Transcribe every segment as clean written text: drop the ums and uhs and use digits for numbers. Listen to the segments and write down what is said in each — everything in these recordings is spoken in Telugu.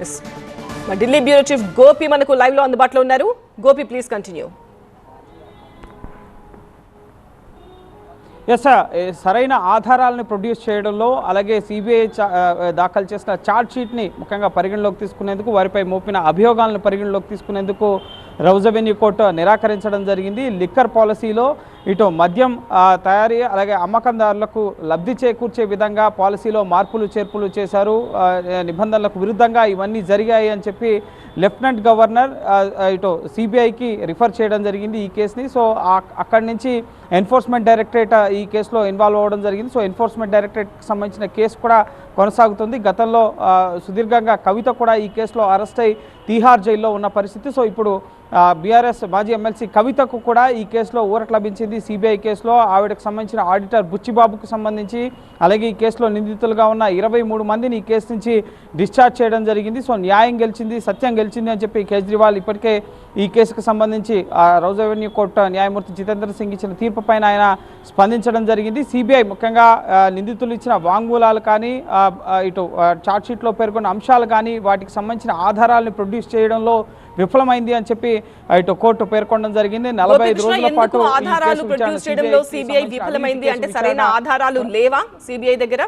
Yes. Delhi bureau chief Gopi మనకు లైవ్ లో అందుబాటులో ఉన్నారు. Gopi, please continue. Yes sir, సరైన ఆధారాలను ప్రొడ్యూస్ చేయడంలో అలాగే సిబిఐ దాఖలు చేసిన ఛార్జ్ షీట్ని ముఖ్యంగా పరిగణలోకి తీసుకునేందుకు, వారిపై మోపిన అభియోగాలను పరిగణలోకి తీసుకునేందుకు రౌజ్ అవెన్యూ కోర్టు నిరాకరించడం జరిగింది. లిక్కర్ పాలసీలో ఇటు మద్యం తయారీ అలాగే అమ్మకందారులకు లబ్ధి చేకూర్చే విధంగా పాలసీలో మార్పులు చేర్పులు చేశారు, నిబంధనలకు విరుద్ధంగా ఇవన్నీ జరిగాయి అని చెప్పి లెఫ్టినెంట్ గవర్నర్ ఇటు సిబిఐకి రిఫర్ చేయడం జరిగింది ఈ కేసుని. సో అక్కడి నుంచి ఎన్ఫోర్స్మెంట్ డైరెక్టరేట్ ఈ కేసులో ఇన్వాల్వ్ అవ్వడం జరిగింది. సో ఎన్ఫోర్స్మెంట్ డైరెక్టరేట్కి సంబంధించిన కేసు కూడా కొనసాగుతుంది. గతంలో సుదీర్ఘంగా కవిత కూడా ఈ కేసులో అరెస్ట్ అయి తీహార్ జైల్లో ఉన్న పరిస్థితి. సో ఇప్పుడు బీఆర్ఎస్ మాజీ ఎమ్మెల్సీ కవితకు కూడా ఈ కేసులో ఊరట లభించింది. సిబిఐ కేసులో ఆవిడకు సంబంధించిన ఆడిటర్ బుచ్చిబాబుకు సంబంధించి అలాగే ఈ కేసులో నిందితులుగా ఉన్న 23 మందిని ఈ కేసు నుంచి డిశ్చార్జ్ చేయడం జరిగింది. సో న్యాయం గెలిచింది, సత్యం గెలిచింది అని చెప్పి కేజ్రీవాల్ ఇప్పటికే ఈ కేసుకు సంబంధించి రౌజ్ అవెన్యూ కోర్టు న్యాయమూర్తి జితేంద్ర సింగ్ ఇచ్చిన తీర్పు పైన ఆయన స్పందించడం జరిగింది. సిబిఐ ముఖ్యంగా నిందితులు ఇచ్చిన వాంగ్మూలాలు కానీ ఇటు ఛార్జ్షీట్లో పేర్కొన్న అంశాలు కానీ వాటికి సంబంధించిన ఆధారాలను ప్రొడ్యూస్ చేయడంలో విఫలమైంది అని చెప్పి ఇటు కోర్టు పేర్కొనడం జరిగింది. 45 రోజుల పాటు ఆధారాలు ప్రొడ్యూస్ చేయడంలో సిబిఐ విఫలమైంది అంటే సరైన ఆధారాలు లేవా సిబిఐ దగ్గర?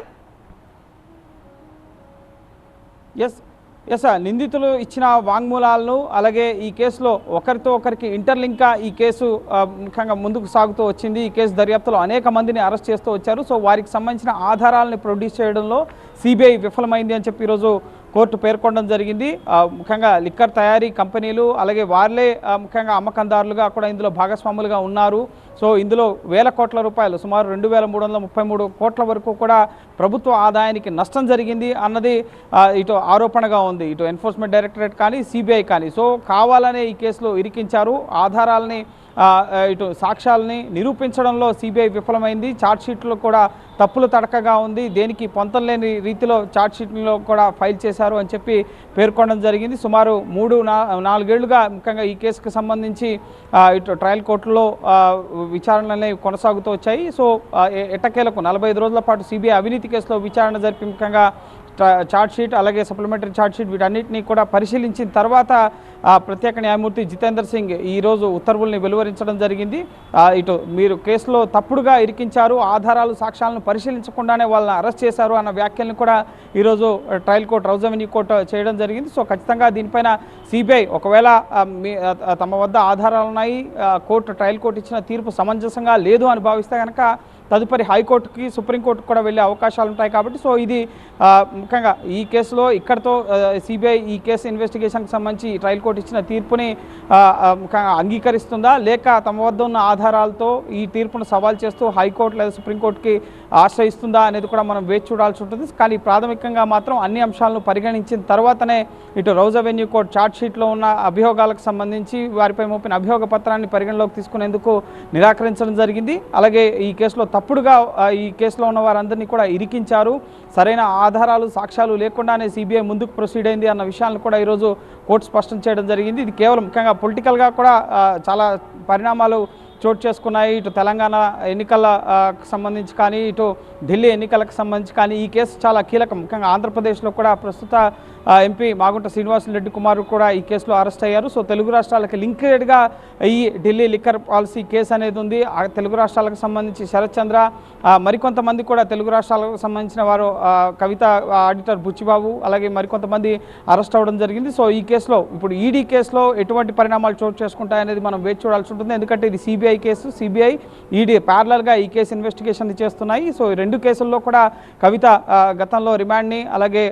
ఎస్ నిందితులు ఇచ్చిన వాంగ్మూలాలను అలాగే ఈ కేసులో ఒకరితో ఒకరికి ఇంటర్లింక్గా ఈ కేసు ముఖ్యంగా ముందుకు సాగుతూ వచ్చింది. ఈ కేసు దర్యాప్తులో అనేక మందిని అరెస్ట్ చేస్తూ వచ్చారు. సో వారికి సంబంధించిన ఆధారాలను ప్రొడ్యూస్ చేయడంలో సిబిఐ విఫలమైంది అని చెప్పి ఈరోజు కోర్టు పేర్కొనడం జరిగింది. ముఖ్యంగా లిక్కర్ తయారీ కంపెనీలు అలాగే వాళ్లే ముఖ్యంగా అమ్మకందారులుగా కూడా ఇందులో భాగస్వాములుగా ఉన్నారు. సో ఇందులో వేల కోట్ల రూపాయలు సుమారు 2333 కోట్ల వరకు కూడా ప్రభుత్వ ఆదాయానికి నష్టం జరిగింది అన్నది ఇటు ఆరోపణగా ఉంది, ఇటు ఎన్ఫోర్స్మెంట్ డైరెక్టరేట్ కానీ సిబిఐ కానీ. సో కావాలనే ఈ కేసులో ఇరికించారు. ఆధారాలని ఇటు సాక్ష్యాలని నిరూపించడంలో సిబిఐ విఫలమైంది. ఛార్జ్షీట్లో కూడా తప్పులు తడకగా ఉంది, దేనికి పొంతం లేని రీతిలో ఛార్జ్షీట్లో కూడా ఫైల్ చేశారు అని చెప్పి పేర్కొనడం జరిగింది. సుమారు 3-4 ఏళ్లుగా ముఖ్యంగా ఈ కేసుకు సంబంధించి ఇటు ట్రయల్ కోర్టులో విచారణలు కొనసాగుతూ వచ్చాయి. సో ఎట్టకేలకు 45 రోజుల పాటు సిబిఐ అవినీతి కేసులో విచారణ జరిపి ముఖ్యంగా ఛార్జ్షీట్ అలాగే సప్లిమెంటరీ ఛార్జ్షీట్ వీటన్నిటిని కూడా పరిశీలించిన తర్వాత ప్రత్యేక న్యాయమూర్తి జితేందర్ సింగ్ ఈరోజు ఉత్తర్వుల్ని వెలువరించడం జరిగింది. ఇటు మీరు కేసులో తప్పుడుగా ఇరికించారు, ఆధారాలు సాక్ష్యాలను పరిశీలించకుండానే వాళ్ళని అరెస్ట్ చేశారు అన్న వ్యాఖ్యలను కూడా ఈరోజు trial court Rouse Avenue court చేయడం జరిగింది. సో ఖచ్చితంగా దీనిపైన సిబిఐ ఒకవేళ తమ వద్ద ఆధారాలు ఉన్నాయి, ట్రయల్ కోర్టు ఇచ్చిన తీర్పు సమంజసంగా లేదు అని భావిస్తే కనుక తదుపరి హైకోర్టుకి సుప్రీంకోర్టుకు కూడా వెళ్ళే అవకాశాలు ఉంటాయి. కాబట్టి సో ఇది ముఖ్యంగా ఈ కేసులో ఇక్కడతో సిబిఐ ఈ కేసు ఇన్వెస్టిగేషన్కి సంబంధించి ట్రయల్ కోర్టు ఇచ్చిన తీర్పుని ముఖ్యంగా అంగీకరిస్తుందా లేక తమ వద్ద ఉన్న ఆధారాలతో ఈ తీర్పును సవాల్ చేస్తూ హైకోర్టు లేదా సుప్రీంకోర్టుకి ఆశ్రయిస్తుందా అనేది కూడా మనం వేచి చూడాల్సి ఉంటుంది. కానీ ప్రాథమికంగా మాత్రం అన్ని అంశాలను పరిగణించిన తర్వాతనే ఇటు రౌజ్ అవెన్యూ కోర్టు ఛార్జ్షీట్లో ఉన్న అభియోగాలకు సంబంధించి వారిపై మోపిన అభియోగ పత్రాన్ని పరిగణలోకి తీసుకునేందుకు నిరాకరించడం జరిగింది. అలాగే ఈ కేసులో తప్పుడుగా ఈ కేసులో ఉన్న వారందరినీ కూడా ఇరికించారు, సరైన ఆధారాలు సాక్ష్యాలు లేకుండానే సిబిఐ ముందుకు ప్రొసీడ్ అయింది అన్న విషయాలను కూడా ఈరోజు కోర్టు స్పష్టం చేయడం జరిగింది. ఇది కేవలం ముఖ్యంగా పొలిటికల్గా కూడా చాలా పరిణామాలు చోటు చేసుకున్నాయి. ఇటు తెలంగాణ ఎన్నికలకు సంబంధించి కానీ ఇటు ఢిల్లీ ఎన్నికలకు సంబంధించి కానీ ఈ కేసు చాలా కీలకం. ముఖ్యంగా ఆంధ్రప్రదేశ్లో కూడా ప్రస్తుత ఎంపీ మాగుంట శ్రీనివాసరెడ్డి కుమార్ కూడా ఈ కేసులో అరెస్ట్ అయ్యారు. సో తెలుగు రాష్ట్రాలకు లింక్డ్గా ఈ ఢిల్లీ లిక్కర్ పాలసీ కేసు అనేది ఉంది. తెలుగు రాష్ట్రాలకు సంబంధించి శరత్ చంద్ర మరికొంతమంది కూడా తెలుగు రాష్ట్రాలకు సంబంధించిన వారు కవిత ఆడిటర్ బుచ్చిబాబు అలాగే మరికొంతమంది అరెస్ట్ అవ్వడం జరిగింది. సో ఈ కేసులో ఇప్పుడు ఈడీ కేసులో ఎటువంటి పరిణామాలు చోటు చేసుకుంటాయనేది మనం వేచి చూడాల్సి ఉంటుంది. ఎందుకంటే ఇది సిబిఐ కేసు, సిబిఐ ఈడీ ప్యారలల్గా ఈ కేసు ఇన్వెస్టిగేషన్ చేస్తున్నాయి. సో ఈ 2 కేసుల్లో కూడా కవిత గతంలో రిమాండ్ని అలాగే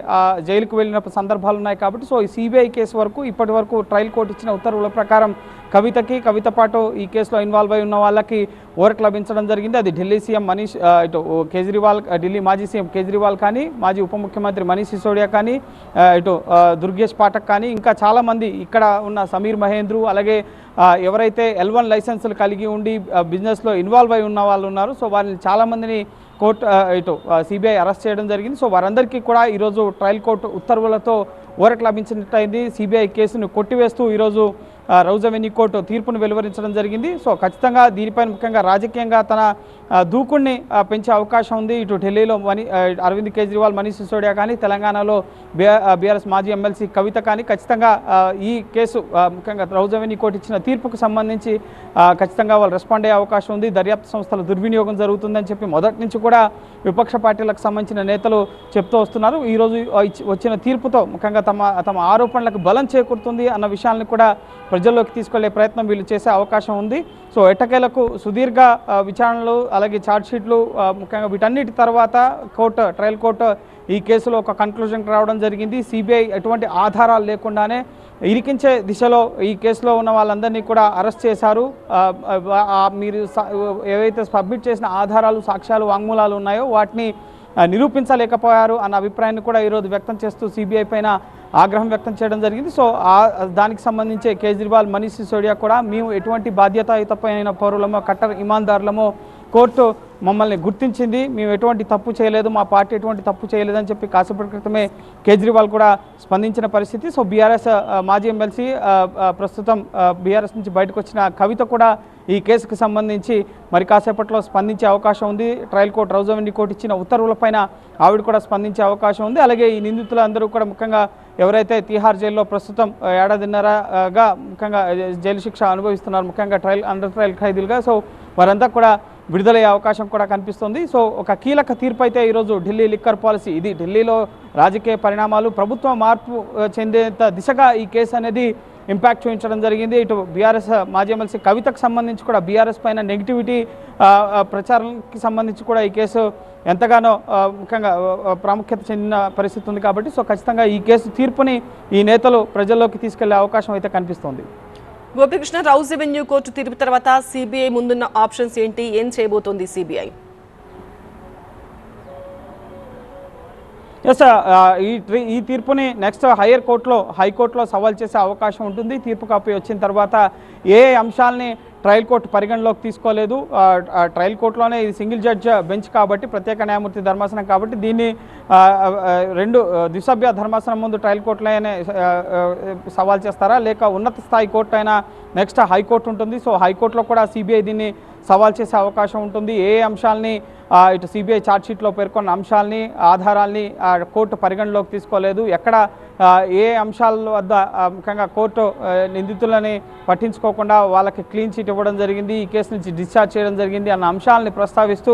జైలుకు వెళ్ళిన సందర్భాలు ఉన్నాయి. కాబట్టి సో ఈ సిబిఐ కేసు వరకు ఇప్పటి వరకు ట్రయల్ కోర్టు ఇచ్చిన ఉత్తర్వుల ప్రకారం కవిత పాటు ఈ కేసులో ఇన్వాల్వ్ అయి ఉన్న వాళ్ళకి ఊరట లభించడం జరిగింది. అది ఢిల్లీ సీఎం ఇటు కేజ్రీవాల్, ఢిల్లీ మాజీ సీఎం కేజ్రీవాల్ కానీ, మాజీ ఉప ముఖ్యమంత్రి మనీష్ సిసోడియా కానీ, ఇటు దుర్గేష్ పాఠక్ కానీ, ఇంకా చాలామంది ఇక్కడ ఉన్న సమీర్ మహేంద్రు అలాగే ఎవరైతే L1 లైసెన్సులు కలిగి ఉండి బిజినెస్లో ఇన్వాల్వ్ అయి ఉన్న వాళ్ళు ఉన్నారు. సో వారిని చాలామందిని కోర్టు ఇటు సిబిఐ అరెస్ట్ చేయడం జరిగింది. సో వారందరికీ కూడా ఈరోజు ట్రయల్ కోర్టు ఉత్తర్వులతో ఊరట లభించినట్టయింది. సిబిఐ కేసును కొట్టివేస్తూ ఈరోజు రౌజ్ అవెన్యూ కోర్టు తీర్పును వెలువరించడం జరిగింది. సో ఖచ్చితంగా దీనిపైన ముఖ్యంగా రాజకీయంగా తన దూకుడిని పెంచే అవకాశం ఉంది. ఇటు ఢిల్లీలో అరవింద్ కేజ్రీవాల్, మనీష్ సిసోడియా కానీ, తెలంగాణలో బీఆర్ఎస్ మాజీ ఎమ్మెల్సీ కవిత కానీ ఖచ్చితంగా ఈ కేసు ముఖ్యంగా రౌజ్ అవెన్యూ కోర్టు ఇచ్చిన తీర్పుకు సంబంధించి ఖచ్చితంగా వాళ్ళు రెస్పాండ్ అయ్యే అవకాశం ఉంది. దర్యాప్తు సంస్థల దుర్వినియోగం జరుగుతుందని చెప్పి మొదటి నుంచి కూడా విపక్ష పార్టీలకు సంబంధించిన నేతలు చెప్తూ వస్తున్నారు. ఈరోజు వచ్చిన తీర్పుతో ముఖ్యంగా తమ ఆరోపణలకు బలం చేకూరుతుంది అన్న విషయాన్ని కూడా ప్రజల్లోకి తీసుకెళ్లే ప్రయత్నం వీళ్ళు చేసే అవకాశం ఉంది. సో ఎట్టకేలకు సుదీర్ఘ విచారణలు అలాగే ఛార్జ్షీట్లు ముఖ్యంగా వీటన్నిటి తర్వాత ట్రయల్ కోర్టు ఈ కేసులో ఒక కన్క్లూజన్కి రావడం జరిగింది. సిబిఐ ఎటువంటి ఆధారాలు లేకుండానే ఇరికించే దిశలో ఈ కేసులో ఉన్న వాళ్ళందరినీ కూడా అరెస్ట్ చేశారు. మీరు ఏవైతే సబ్మిట్ చేసిన ఆధారాలు, సాక్ష్యాలు, వాంగ్మూలాలు ఉన్నాయో వాటిని నిరూపించలేకపోయారు అన్న అభిప్రాయాన్ని కూడా ఈరోజు వ్యక్తం చేస్తూ సిబిఐ పైన ఆగ్రహం వ్యక్తం చేయడం జరిగింది. సో దానికి సంబంధించి కేజ్రీవాల్, మనీష్ సిసోడియా కూడా మేము ఎటువంటి బాధ్యతాయుతమైన పౌరులమో, కట్టర్ ఇమాన్దారులమో కోర్టు మమ్మల్ని గుర్తించింది, మేము ఎటువంటి తప్పు చేయలేదు, మా పార్టీ ఎటువంటి తప్పు చేయలేదని చెప్పి కాసేపటి క్రితమే కేజ్రీవాల్ కూడా స్పందించిన పరిస్థితి. సో బీఆర్ఎస్ మాజీ ఎమ్మెల్సీ ప్రస్తుతం బీఆర్ఎస్ నుంచి బయటకు వచ్చిన కవిత కూడా ఈ కేసుకు సంబంధించి మరి కాసేపట్లో స్పందించే అవకాశం ఉంది. Trial court Rouse Avenue court ఇచ్చిన ఉత్తర్వులపైన ఆవిడ కూడా స్పందించే అవకాశం ఉంది. అలాగే ఈ నిందితులందరూ కూడా ముఖ్యంగా ఎవరైతే తిహార్ జైల్లో ప్రస్తుతం ఏడాదిన్నరగా ముఖ్యంగా జైలు శిక్ష అనుభవిస్తున్నారు, ముఖ్యంగా అండర్ ట్రయల్ ఖైదీలుగా, సో వారంతా కూడా విడుదలయ్యే అవకాశం కూడా కనిపిస్తుంది. సో ఒక కీలక తీర్పు అయితే ఈరోజు ఢిల్లీ లిక్కర్ పాలసీ, ఇది ఢిల్లీలో రాజకీయ పరిణామాలు, ప్రభుత్వ మార్పు చెందేంత దిశగా ఈ కేసు అనేది ఇంపాక్ట్ చూపించడం జరిగింది. ఇటు బీఆర్ఎస్ మాజీ ఎమ్మెల్సీ కవితకు సంబంధించి కూడా బీఆర్ఎస్ పైన నెగిటివిటీ ప్రచారానికి సంబంధించి కూడా ఈ కేసు ఎంతగానో ముఖ్యంగా ప్రాముఖ్యత చెందిన పరిస్థితి ఉంది. కాబట్టి సో ఖచ్చితంగా ఈ కేసు తీర్పుని ఈ నేతలు ప్రజల్లోకి తీసుకెళ్లే అవకాశం అయితే కనిపిస్తోంది. గోపికృష్ణ, రౌజ్ అవెన్యూ కోర్టు తీర్పు తర్వాత సిబిఐ ముందున్న ఆప్షన్స్ ఏంటి, ఏం చేయబోతోంది సిబిఐ? ఎస్, ఈ తీర్పుని నెక్స్ట్ హైకోర్టులో సవాల్ చేసే అవకాశం ఉంటుంది. తీర్పు కాపీ వచ్చిన తర్వాత ఏ అంశాలని ట్రయల్ కోర్టు పరిగణలోకి తీసుకోలేదు. ట్రయల్ కోర్టులోనే ఇది సింగిల్ జడ్జ్ బెంచ్ కాబట్టి, ప్రత్యేక న్యాయమూర్తి ధర్మాసనం కాబట్టి దీన్ని రెండు ద్విసభ్య ధర్మాసనం ముందు ట్రయల్ కోర్టులోనే సవాల్ చేస్తారా, లేక ఉన్నత స్థాయి కోర్టు అయినా నెక్స్ట్ హైకోర్టు ఉంటుంది. సో హైకోర్టులో కూడా సిబిఐ దీన్ని సవాల్ చేసే అవకాశం ఉంటుంది. ఏ అంశాలని ఇటు సిబిఐ ఛార్జ్షీట్లో పేర్కొన్న అంశాలని, ఆధారాల్ని కోర్టు పరిగణలోకి తీసుకోలేదు. ఎక్కడ ఏ అంశాల వద్ద ముఖ్యంగా కోర్టు నిందితులని పట్టించుకోకుండా వాళ్ళకి క్లీన్ చిట్ ఇవ్వడం జరిగింది, ఈ కేసు నుంచి డిశ్చార్జ్ చేయడం జరిగింది అన్న అంశాలని ప్రస్తావిస్తూ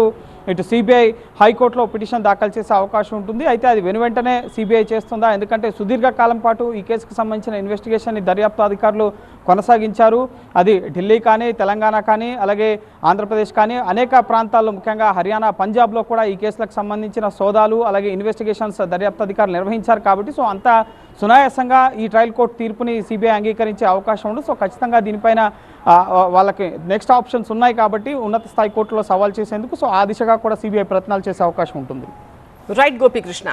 ఇటు సిబిఐ హైకోర్టులో పిటిషన్ దాఖలు చేసే అవకాశం ఉంటుంది. అయితే అది వెనువెంటనే సిబిఐ చేస్తుందా, ఎందుకంటే సుదీర్ఘకాలం పాటు ఈ కేసుకు సంబంధించిన ఇన్వెస్టిగేషన్ దర్యాప్తు అధికారులు కొనసాగించారు. అది ఢిల్లీ కానీ, తెలంగాణ కానీ, అలాగే ఆంధ్రప్రదేశ్ కానీ అనేక ప్రాంతాల్లో ముఖ్యంగా హర్యానా, పంజాబ్లో కూడా ఈ కేసులకు సంబంధించిన సోదాలు అలాగే ఇన్వెస్టిగేషన్స్ దర్యాప్తు అధికారులు నిర్వహించారు. కాబట్టి సో అంతా సునాయాసంగా ఈ ట్రయల్ కోర్టు తీర్పుని సిబిఐ అంగీకరించే అవకాశం ఉంది. సో ఖచ్చితంగా దీనిపైన వాళ్ళకి నెక్స్ట్ ఆప్షన్స్ ఉన్నాయి కాబట్టి ఉన్నత స్థాయి కోర్టులో సవాల్ చేసేందుకు సో ఆ దిశగా కూడా సిబిఐ ప్రయత్నాలు చేసే అవకాశం ఉంటుంది. రైట్ గోపికృష్ణ.